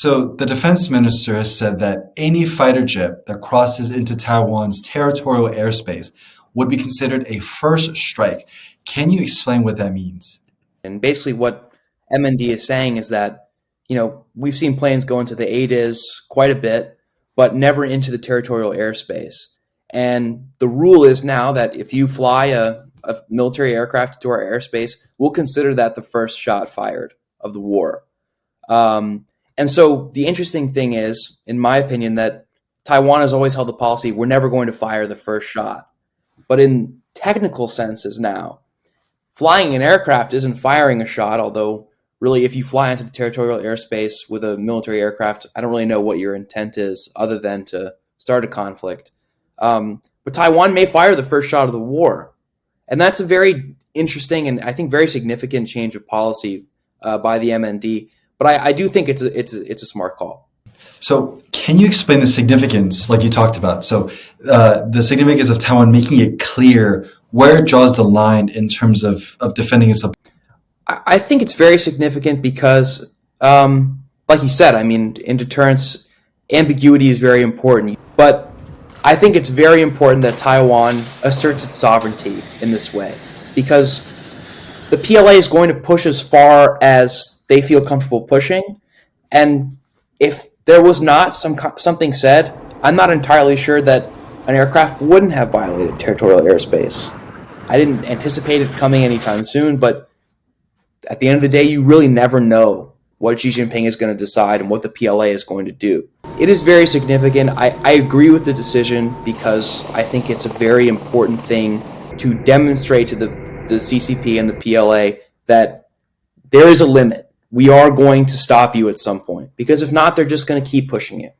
So the defense minister has said that any fighter jet that crosses into Taiwan's territorial airspace would be considered a first strike. Can you explain what that means? And basically what MND is saying is that, we've seen planes go into the ADIZ quite a bit, but never into the territorial airspace. And the rule is now that if you fly a military aircraft into our airspace, we'll consider that the first shot fired of the war. And so the interesting thing is, in my opinion, that Taiwan has always held the policy, we're never going to fire the first shot. But in technical senses now, flying an aircraft isn't firing a shot, although really if you fly into the territorial airspace with a military aircraft, I don't really know what your intent is other than to start a conflict. But Taiwan may fire the first shot of the war. And that's a very interesting and I think very significant change of policy by the MND. But I do think it's a smart call. So can you explain the significance, like you talked about? So the significance of Taiwan making it clear where it draws the line in terms of defending itself? I think it's very significant because, like you said, in deterrence, ambiguity is very important. But I think it's very important that Taiwan asserts its sovereignty in this way, because the PLA is going to push as far as they feel comfortable pushing. And if there was not something said, I'm not entirely sure that an aircraft wouldn't have violated territorial airspace. I didn't anticipate it coming anytime soon, but at the end of the day, you really never know what Xi Jinping is going to decide and what the PLA is going to do. It is very significant. I agree with the decision because I think it's a very important thing to demonstrate to the CCP and the PLA that there is a limit. We are going to stop you at some point, because if not, they're just going to keep pushing it.